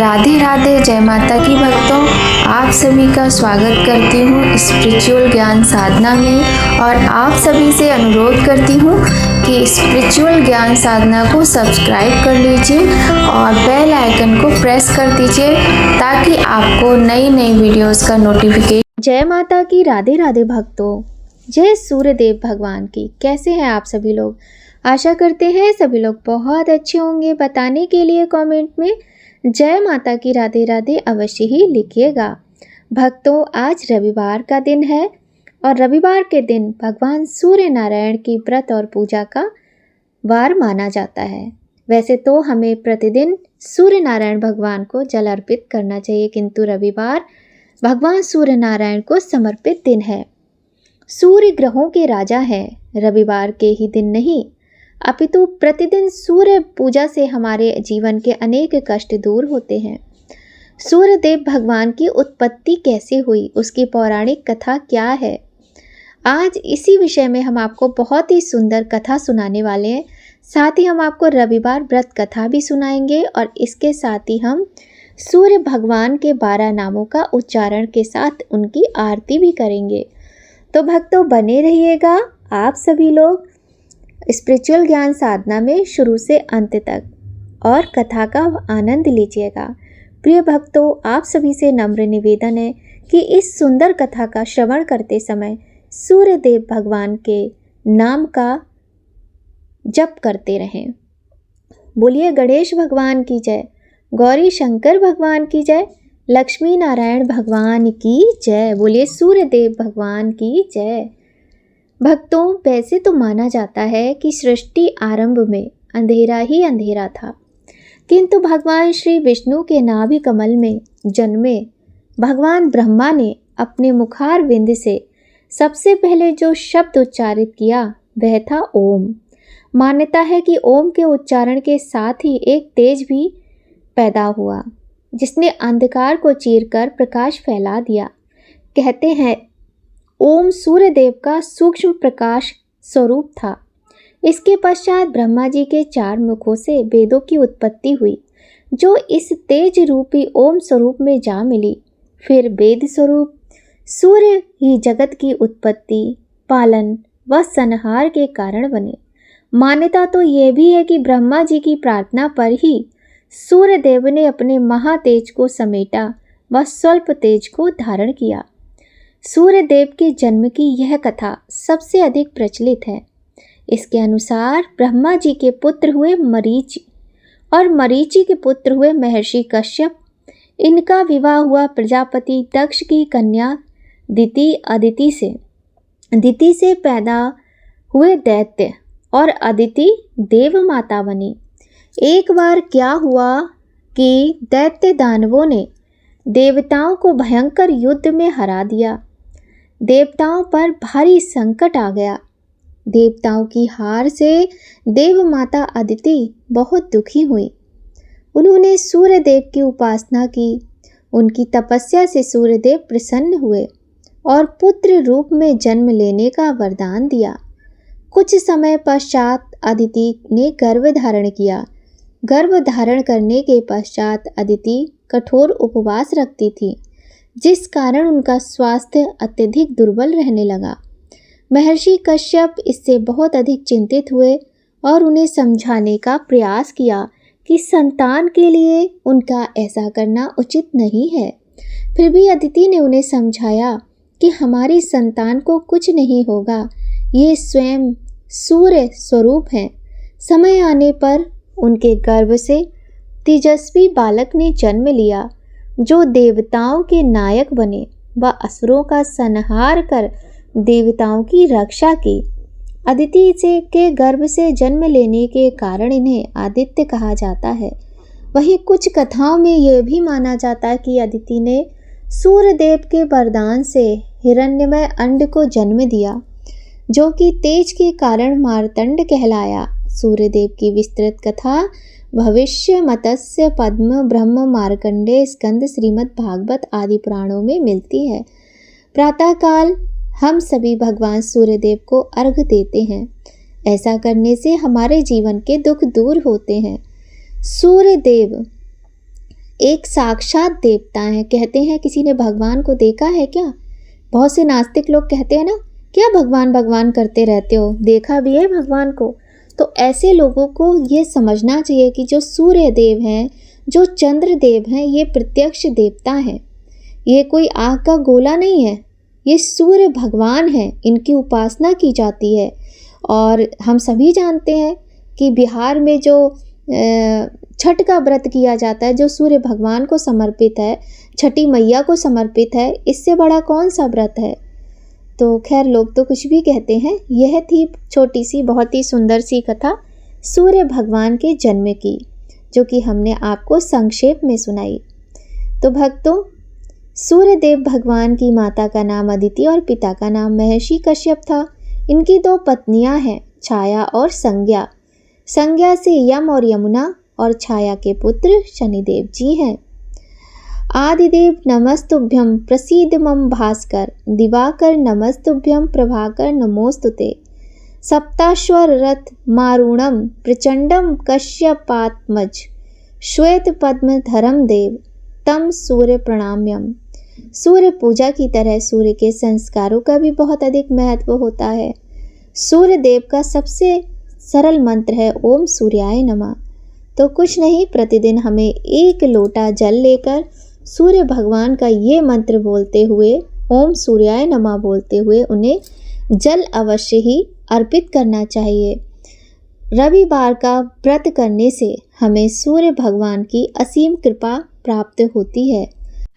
राधे राधे, जय माता की भक्तों। आप सभी का स्वागत करती हूँ स्पिरिचुअल ज्ञान साधना में और आप सभी से अनुरोध करती हूँ कि स्पिरिचुअल ज्ञान साधना को सब्सक्राइब कर लीजिए और बेल आइकन को प्रेस कर दीजिए ताकि आपको नई नई वीडियोस का नोटिफिकेशन। जय माता की, राधे राधे भक्तों, जय सूर्यदेव भगवान की। कैसे हैं आप सभी लोग? आशा करते हैं सभी लोग बहुत अच्छे होंगे। बताने के लिए कमेंट में जय माता की राधे राधे अवश्य ही लिखिएगा। भक्तों, आज रविवार का दिन है और रविवार के दिन भगवान सूर्य नारायण की व्रत और पूजा का वार माना जाता है। वैसे तो हमें प्रतिदिन सूर्य नारायण भगवान को जल अर्पित करना चाहिए, किंतु रविवार भगवान सूर्य नारायण को समर्पित दिन है। सूर्य ग्रहों के राजा है। रविवार के ही दिन नहीं अपितु प्रतिदिन सूर्य पूजा से हमारे जीवन के अनेक कष्ट दूर होते हैं। सूर्य देव भगवान की उत्पत्ति कैसे हुई, उसकी पौराणिक कथा क्या है, आज इसी विषय में हम आपको बहुत ही सुंदर कथा सुनाने वाले हैं। साथ ही हम आपको रविवार व्रत कथा भी सुनाएंगे और इसके साथ ही हम सूर्य भगवान के 12 नामों का उच्चारण के साथ उनकी आरती भी करेंगे। तो भक्तों, बने रहिएगा आप सभी लोग स्पिरिचुअल ज्ञान साधना में शुरू से अंत तक और कथा का आनंद लीजिएगा। प्रिय भक्तों, आप सभी से नम्र निवेदन है कि इस सुंदर कथा का श्रवण करते समय सूर्य देव भगवान के नाम का जप करते रहें। बोलिए गणेश भगवान की जय, गौरी शंकर भगवान की जय, लक्ष्मी नारायण भगवान की जय। बोलिए सूर्य देव भगवान की जय। भक्तों, वैसे तो माना जाता है कि सृष्टि आरंभ में अंधेरा ही अंधेरा था, किंतु भगवान श्री विष्णु के नाभि कमल में जन्मे भगवान ब्रह्मा ने अपने मुखार विंद से सबसे पहले जो शब्द उच्चारित किया वह था ओम। मान्यता है कि ओम के उच्चारण के साथ ही एक तेज भी पैदा हुआ जिसने अंधकार को चीरकर प्रकाश फैला दिया। कहते हैं ओम सूर्य देव का सूक्ष्म प्रकाश स्वरूप था। इसके पश्चात ब्रह्मा जी के 4 मुखों से वेदों की उत्पत्ति हुई जो इस तेज रूपी ओम स्वरूप में जा मिली। फिर वेद स्वरूप सूर्य ही जगत की उत्पत्ति, पालन व संहार के कारण बने। मान्यता तो यह भी है कि ब्रह्मा जी की प्रार्थना पर ही सूर्य देव ने अपने महातेज को समेटा व स्वल्प तेज को धारण किया। सूर्य देव के जन्म की यह कथा सबसे अधिक प्रचलित है। इसके अनुसार ब्रह्मा जी के पुत्र हुए मरीचि और मरीचि के पुत्र हुए महर्षि कश्यप। इनका विवाह हुआ प्रजापति दक्ष की कन्या अदिति से पैदा हुए दैत्य और अदिति देव माता बनी। एक बार क्या हुआ कि दैत्य दानवों ने देवताओं को भयंकर युद्ध में हरा दिया। देवताओं पर भारी संकट आ गया। देवताओं की हार से देव माता अदिति बहुत दुखी हुई। उन्होंने सूर्य देव की उपासना की। उनकी तपस्या से सूर्य देव प्रसन्न हुए और पुत्र रूप में जन्म लेने का वरदान दिया। कुछ समय पश्चात अदिति ने गर्भ धारण किया। गर्भ धारण करने के पश्चात अदिति कठोर उपवास रखती थी, जिस कारण उनका स्वास्थ्य अत्यधिक दुर्बल रहने लगा। महर्षि कश्यप इससे बहुत अधिक चिंतित हुए और उन्हें समझाने का प्रयास किया कि संतान के लिए उनका ऐसा करना उचित नहीं है। फिर भी अदिति ने उन्हें समझाया कि हमारी संतान को कुछ नहीं होगा, ये स्वयं सूर्य स्वरूप हैं। समय आने पर उनके गर्भ से तेजस्वी बालक ने जन्म लिया जो देवताओं के नायक बने व असुरों का संहार कर देवताओं की रक्षा की। अदिति के गर्भ से जन्म लेने के कारण इन्हें आदित्य कहा जाता है। वहीं कुछ कथाओं में यह भी माना जाता है कि अदिति ने सूर्य देव के वरदान से हिरण्यमय अंड को जन्म दिया जो कि तेज के कारण मार्तंड कहलाया। सूर्य देव की विस्तृत कथा भविष्य, मत्स्य, पद्म, ब्रह्म, मार्कंडेय, स्कंद, श्रीमद् भागवत आदि पुराणों में मिलती है। प्रातःकाल हम सभी भगवान सूर्यदेव को अर्घ देते हैं। ऐसा करने से हमारे जीवन के दुख दूर होते हैं। सूर्यदेव एक साक्षात देवता हैं। कहते हैं किसी ने भगवान को देखा है क्या? बहुत से नास्तिक लोग कहते हैं ना, क्या भगवान भगवान करते रहते हो, देखा भी है भगवान को? तो ऐसे लोगों को ये समझना चाहिए कि जो सूर्य देव हैं, जो चंद्र देव हैं, ये प्रत्यक्ष देवता हैं। ये कोई आग का गोला नहीं है, ये सूर्य भगवान हैं, इनकी उपासना की जाती है। और हम सभी जानते हैं कि बिहार में जो छठ का व्रत किया जाता है, जो सूर्य भगवान को समर्पित है, छठी मैया को समर्पित है, इससे बड़ा कौन सा व्रत है? तो खैर, लोग तो कुछ भी कहते हैं। यह थी छोटी सी बहुत ही सुंदर सी कथा सूर्य भगवान के जन्म की, जो कि हमने आपको संक्षेप में सुनाई। तो भक्तों, सूर्यदेव भगवान की माता का नाम अदिति और पिता का नाम महर्षि कश्यप था। इनकी 2 पत्नियां हैं, छाया और संज्ञा। संज्ञा से यम और यमुना, और छाया के पुत्र शनिदेव जी हैं। आदिदेव नमस्तुभ्यं प्रसीद मम भास्कर, दिवाकर नमस्तुभ्यं प्रभाकर नमोस्तुते। सप्ताश्वर रथ मारुणम प्रचंडम कश्यपात्मज, श्वेत पद्म धरम देव तम सूर्य प्रणाम्यम। सूर्य पूजा की तरह सूर्य के संस्कारों का भी बहुत अधिक महत्व होता है। सूर्य देव का सबसे सरल मंत्र है ओम सूर्याय नमः। तो कुछ नहीं, प्रतिदिन हमें 1 लोटा जल लेकर सूर्य भगवान का ये मंत्र बोलते हुए, ओम सूर्याय नमः बोलते हुए, उन्हें जल अवश्य ही अर्पित करना चाहिए। रविवार का व्रत करने से हमें सूर्य भगवान की असीम कृपा प्राप्त होती है।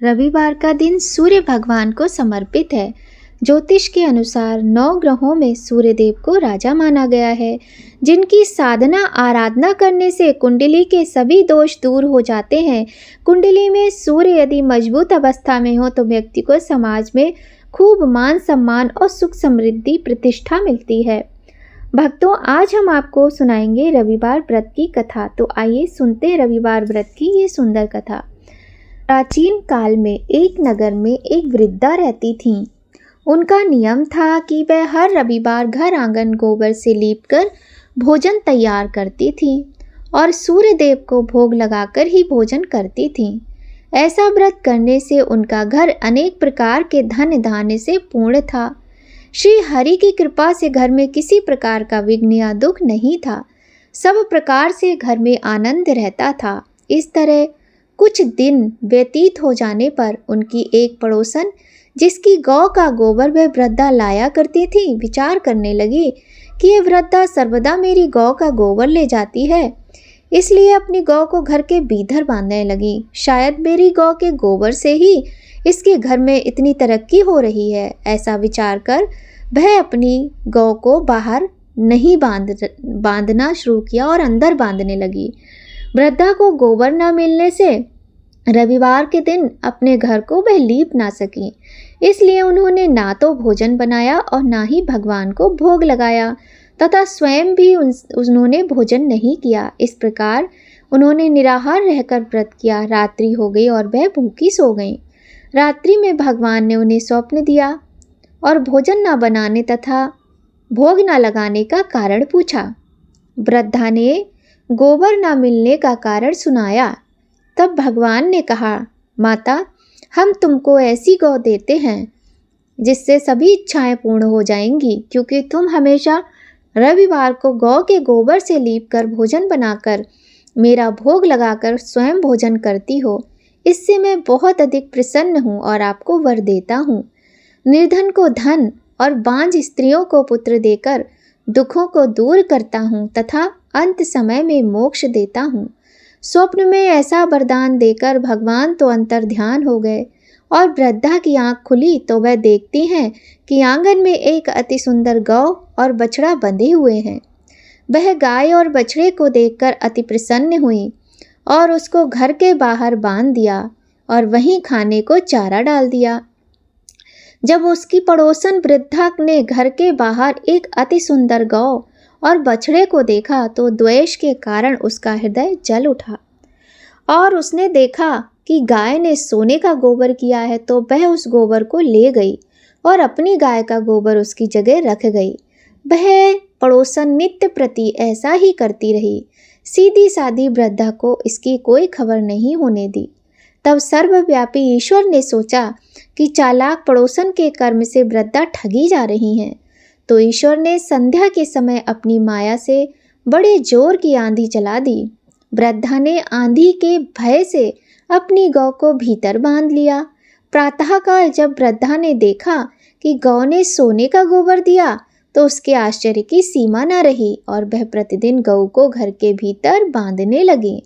रविवार का दिन सूर्य भगवान को समर्पित है। ज्योतिष के अनुसार 9 ग्रहों में सूर्यदेव को राजा माना गया है, जिनकी साधना आराधना करने से कुंडली के सभी दोष दूर हो जाते हैं। कुंडली में सूर्य यदि मजबूत अवस्था में हो तो व्यक्ति को समाज में खूब मान सम्मान और सुख समृद्धि प्रतिष्ठा मिलती है। भक्तों, आज हम आपको सुनाएंगे रविवार व्रत की कथा। तो आइए सुनते हैं रविवार व्रत की ये सुंदर कथा। प्राचीन काल में एक नगर में एक वृद्धा रहती थीं। उनका नियम था कि वह हर रविवार घर आंगन गोबर से लीपकर भोजन तैयार करती थीं और सूर्य देव को भोग लगाकर ही भोजन करती थीं। ऐसा व्रत करने से उनका घर अनेक प्रकार के धन धान्य से पूर्ण था। श्री हरि की कृपा से घर में किसी प्रकार का विघ्न या दुख नहीं था। सब प्रकार से घर में आनंद रहता था। इस तरह कुछ दिन व्यतीत हो जाने पर उनकी एक पड़ोसन, जिसकी गौ का गोबर वह वृद्धा लाया करती थी, विचार करने लगी कि यह वृद्धा सर्वदा मेरी गौ का गोबर ले जाती है, इसलिए अपनी गौ को घर के भीतर बांधने लगी। शायद मेरी गौ के गोबर से ही इसके घर में इतनी तरक्की हो रही है। ऐसा विचार कर वह अपनी गौ को बाहर नहीं बांधना शुरू किया और अंदर बांधने लगी। वृद्धा को गोबर न मिलने से रविवार के दिन अपने घर को वह लीप ना सकी, इसलिए उन्होंने ना तो भोजन बनाया और ना ही भगवान को भोग लगाया तथा स्वयं भी उन्होंने भोजन नहीं किया। इस प्रकार उन्होंने निराहार रहकर व्रत किया। रात्रि हो गई और वह भूखी सो गईं। रात्रि में भगवान ने उन्हें स्वप्न दिया और भोजन न बनाने तथा भोग न लगाने का कारण पूछा। वृद्धा ने गोबर न मिलने का कारण सुनाया। तब भगवान ने कहा, माता, हम तुमको ऐसी गौ देते हैं जिससे सभी इच्छाएं पूर्ण हो जाएंगी, क्योंकि तुम हमेशा रविवार को गौ के गोबर से लीपकर भोजन बनाकर मेरा भोग लगाकर स्वयं भोजन करती हो। इससे मैं बहुत अधिक प्रसन्न हूँ और आपको वर देता हूँ। निर्धन को धन और बांझ स्त्रियों को पुत्र देकर दुखों को दूर करता हूँ तथा अंत समय में मोक्ष देता हूँ। स्वप्न में ऐसा वरदान देकर भगवान तो अंतर ध्यान हो गए और वृद्धा की आंख खुली तो वह देखती हैं कि आंगन में एक अति सुंदर गौ और बछड़ा बंधे हुए हैं। वह गाय और बछड़े को देखकर अति प्रसन्न हुई और उसको घर के बाहर बांध दिया और वहीं खाने को चारा डाल दिया। जब उसकी पड़ोसन वृद्धा ने घर के बाहर एक अति सुंदर गौ और बछड़े को देखा तो द्वेष के कारण उसका हृदय जल उठा और उसने देखा कि गाय ने सोने का गोबर किया है, तो वह उस गोबर को ले गई और अपनी गाय का गोबर उसकी जगह रख गई। वह पड़ोसन नित्य प्रति ऐसा ही करती रही। सीधी सादी वृद्धा को इसकी कोई खबर नहीं होने दी। तब सर्वव्यापी ईश्वर ने सोचा कि चालाक पड़ोसन के कर्म से वृद्धा ठगी जा रही हैं। तो ईश्वर ने संध्या के समय अपनी माया से बड़े जोर की आंधी चला दी। वृद्धा ने आंधी के भय से अपनी गौ को भीतर बांध लिया। प्रातःकाल जब वृद्धा ने देखा कि गौ ने सोने का गोबर दिया तो उसके आश्चर्य की सीमा न रही और वह प्रतिदिन गौ को घर के भीतर बांधने लगी।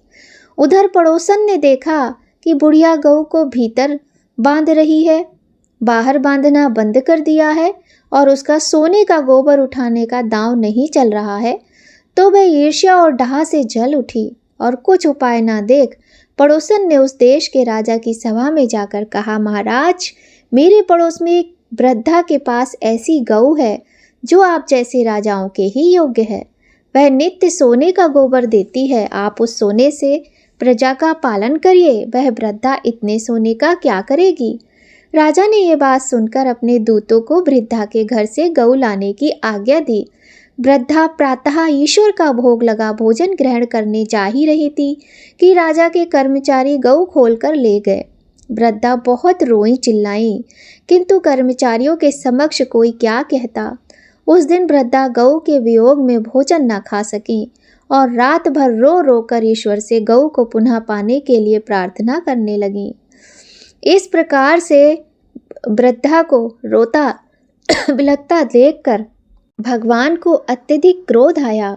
उधर पड़ोसन ने देखा कि बुढ़िया गौ को भीतर बांध रही है, बाहर बांधना बंद कर दिया है और उसका सोने का गोबर उठाने का दांव नहीं चल रहा है। तो वह ईर्ष्या और डाह से जल उठी और कुछ उपाय ना देख पड़ोसन ने उस देश के राजा की सभा में जाकर कहा, महाराज, मेरे पड़ोस में एक वृद्धा के पास ऐसी गऊ है जो आप जैसे राजाओं के ही योग्य है। वह नित्य सोने का गोबर देती है। आप उस सोने से प्रजा का पालन करिए। वह वृद्धा इतने सोने का क्या करेगी? राजा ने यह बात सुनकर अपने दूतों को वृद्धा के घर से गऊ लाने की आज्ञा दी। वृद्धा प्रातः ईश्वर का भोग लगा भोजन ग्रहण करने जा ही रही थी कि राजा के कर्मचारी गऊ खोलकर ले गए। वृद्धा बहुत रोई चिल्लाई, किंतु कर्मचारियों के समक्ष कोई क्या कहता। उस दिन वृद्धा गऊ के वियोग में भोजन न खा सकी और रात भर रो रो कर ईश्वर से गऊ को पुनः पाने के लिए प्रार्थना करने लगी। इस प्रकार से वृद्धा को रोता बिलखता देखकर भगवान को अत्यधिक क्रोध आया।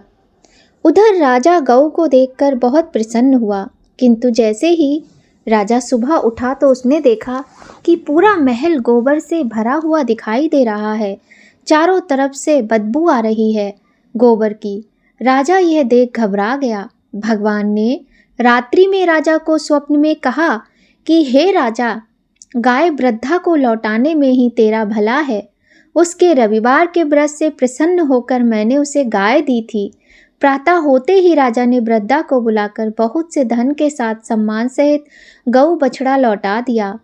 उधर राजा गऊ को देखकर बहुत प्रसन्न हुआ, किंतु जैसे ही राजा सुबह उठा तो उसने देखा कि पूरा महल गोबर से भरा हुआ दिखाई दे रहा है। चारों तरफ से बदबू आ रही है गोबर की। राजा यह देख घबरा गया। भगवान ने रात्रि में राजा को स्वप्न में कहा कि हे राजा, गाय वृद्धा को लौटाने में ही तेरा भला है। उसके रविवार के व्रत से प्रसन्न होकर मैंने उसे गाय दी थी। प्रातः होते ही राजा ने वृद्धा को बुलाकर बहुत से धन के साथ सम्मान सहित गऊ बछड़ा लौटा दिया।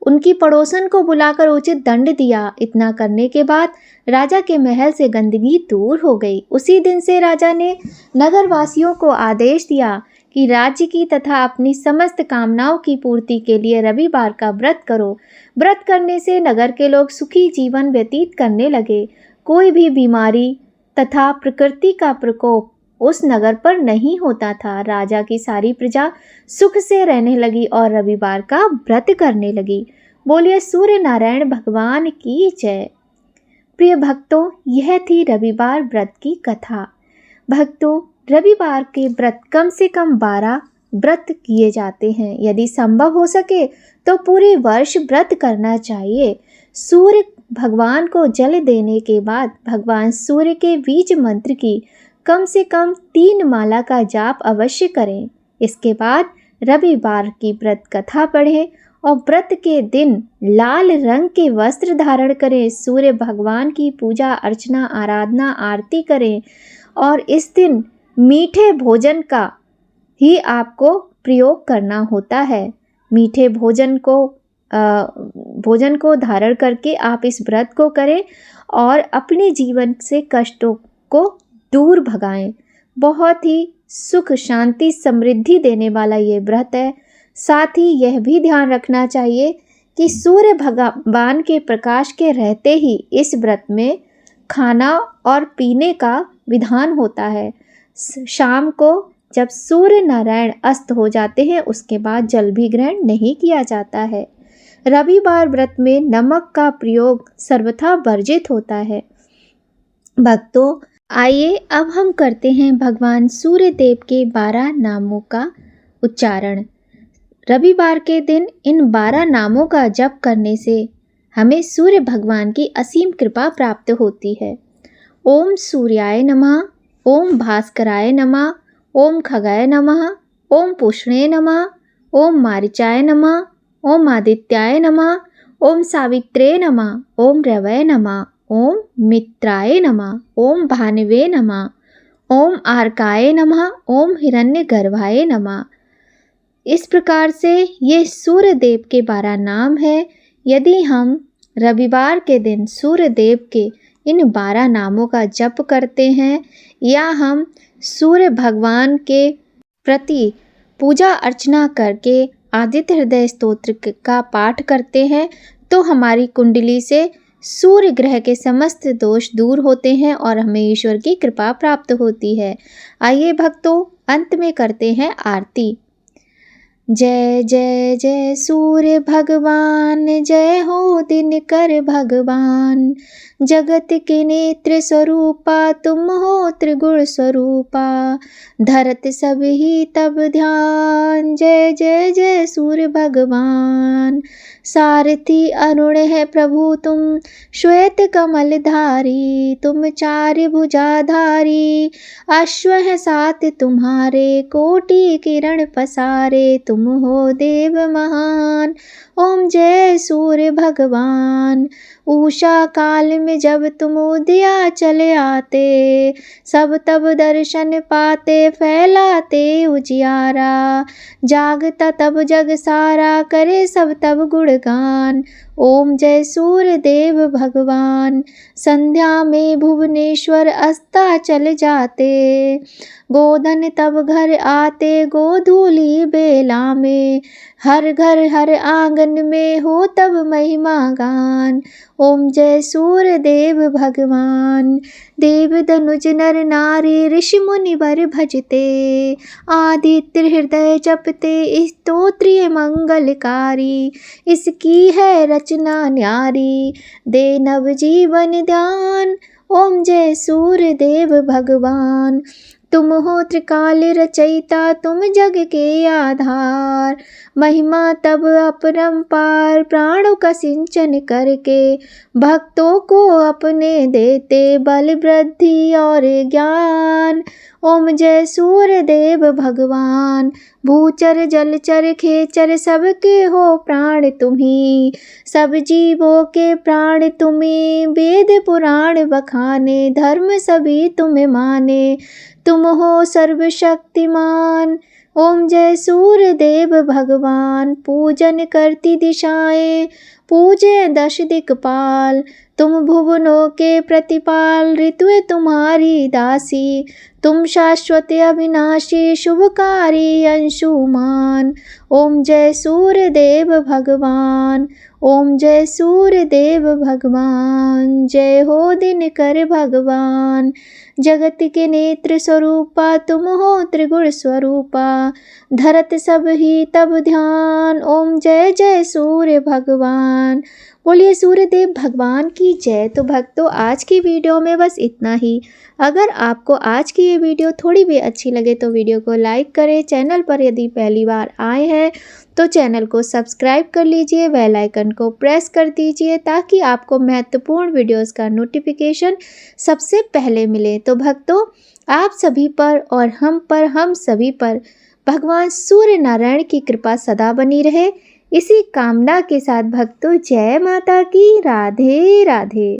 उनकी पड़ोसन को बुलाकर उचित दंड दिया। इतना करने के बाद राजा के महल से गंदगी दूर हो गई। उसी दिन से राजा ने नगरवासियों को आदेश दिया कि राज्य की तथा अपनी समस्त कामनाओं की पूर्ति के लिए रविवार का व्रत करो। व्रत करने से नगर के लोग सुखी जीवन व्यतीत करने लगे। कोई भी बीमारी तथा प्रकृति का प्रकोप उस नगर पर नहीं होता था। राजा की सारी प्रजा सुख से रहने लगी और रविवार का व्रत करने लगी। बोलिए सूर्य नारायण भगवान की जय। प्रिय भक्तों, यह थी रविवार व्रत की कथा। भक्तों, रविवार के व्रत कम से कम 12 व्रत किए जाते हैं। यदि संभव हो सके तो पूरे वर्ष व्रत करना चाहिए। सूर्य भगवान को जल देने के बाद भगवान सूर्य के बीज मंत्र की कम से कम 3 माला का जाप अवश्य करें। इसके बाद रविवार की व्रत कथा पढ़ें और व्रत के दिन लाल रंग के वस्त्र धारण करें। सूर्य भगवान की पूजा अर्चना आराधना आरती करें और इस दिन मीठे भोजन का ही आपको प्रयोग करना होता है। मीठे भोजन को धारण करके आप इस व्रत को करें और अपने जीवन से कष्टों को दूर भगाएं। बहुत ही सुख शांति समृद्धि देने वाला ये व्रत है। साथ ही यह भी ध्यान रखना चाहिए कि सूर्य भगवान के प्रकाश के रहते ही इस व्रत में खाना और पीने का विधान होता है। शाम को जब सूर्य नारायण अस्त हो जाते हैं उसके बाद जल भी ग्रहण नहीं किया जाता है। रविवार व्रत में नमक का प्रयोग सर्वथा वर्जित होता है। भक्तों, आइए अब हम करते हैं भगवान सूर्य देव के 12 नामों का उच्चारण। रविवार के दिन इन 12 नामों का जप करने से हमें सूर्य भगवान की असीम कृपा प्राप्त होती है। ओम सूर्याय नमः, ओम भास्कराय नमः, ओम खगाय नमः, ओम पुष्णे नमः, ओम मारीचाय नमः, ओम आदित्याय नमः, ओम सावित्रे नमः, ओम रवये नमः, ओम मित्राय नमः, ओम भानवे नमः, ओम आर्काय नमः, ओम हिरण्यगर्भाय नमः। इस प्रकार से ये सूर्य देव के 12 नाम है। यदि हम रविवार के दिन सूर्य देव के इन 12 नामों का जप करते हैं या हम सूर्य भगवान के प्रति पूजा अर्चना करके आदित्य हृदय स्तोत्र का पाठ करते हैं तो हमारी कुंडली से सूर्य ग्रह के समस्त दोष दूर होते हैं और हमें ईश्वर की कृपा प्राप्त होती है। आइए भक्तों, अंत में करते हैं आरती। जय जय जय सूर्य भगवान, जय हो दिनकर भगवान, जगत के नेत्र स्वरूपा तुम हो त्रिगुण स्वरूपा, धरत सब ही तब ध्यान। जय जय जय सूर्य भगवान, सारथी अरुण है प्रभु तुम, श्वेत कमल धारी, तुम चार भुजाधारी, अश्व है सात तुम्हारे, कोटि किरण पसारे, तुम हो देव महान। ओम जय सूर्य भगवान, उषा काल में जब तुम उदया चले आते, सब तब दर्शन पाते, फैलाते उजियारा, जागता तब जग सारा, करे सब तब गुणगान। ओम जय सूर्य देव भगवान, संध्या में भुवनेश्वर अस्ता चल जाते, गोधन तब घर आते, गोधूली बेला में, हर घर हर आंगन में हो तब महिमा गान। ओम जय सूर्य देव भगवान, देव दनुज नर नारी, ऋषि मुनि वर भजते, आदित्य हृदय जपते, स्तोत्रिय मंगलकारी, इसकी है रचना न्यारी, दे नव जीवन ध्यान। ओम जय सूर्य देव भगवान, तुम हो त्रिकाल रचयिता, तुम जग के आधार, महिमा तब अपरंपार, प्राणों का सिंचन करके, भक्तों को अपने देते, बल वृद्धि और ज्ञान। ओम जय सूर्य देव भगवान, भूचर जलचर खेचर सबके हो प्राण तुम्ही, सब जीवों के प्राण तुम्ही, वेद पुराण बखाने, धर्म सभी तुम्हें माने, तुम हो सर्वशक्तिमान। ओम जय सूर्य देव भगवान, पूजन करती दिशाएं, पूजे दश दिक्पाल, तुम भुवनों के प्रतिपाल, ऋतुएं तुम्हारी दासी, तुम शाश्वत अविनाशी, शुभकारी अंशुमान। ओम जय सूर्य देव भगवान, ओम जय सूर्य देव भगवान, जय हो दिनकर भगवान, जगत के नेत्र स्वरूपा तुम हो त्रिगुण स्वरूपा, धरत सब ही तब ध्यान। ओम जय जय सूर्य भगवान, बोलिए सूर्य देव भगवान की जय। तो भक्तों, आज की वीडियो में बस इतना ही। अगर आपको आज की ये वीडियो थोड़ी भी अच्छी लगे तो वीडियो को लाइक करें। चैनल पर यदि पहली बार आए हैं तो चैनल को सब्सक्राइब कर लीजिए, बेल आइकन को प्रेस कर दीजिए ताकि आपको महत्वपूर्ण वीडियोस का नोटिफिकेशन सबसे पहले मिले। तो भक्तों, आप सभी पर और हम सभी पर भगवान सूर्य नारायण की कृपा सदा बनी रहे, इसी कामना के साथ भक्तों, जय माता की, राधे राधे।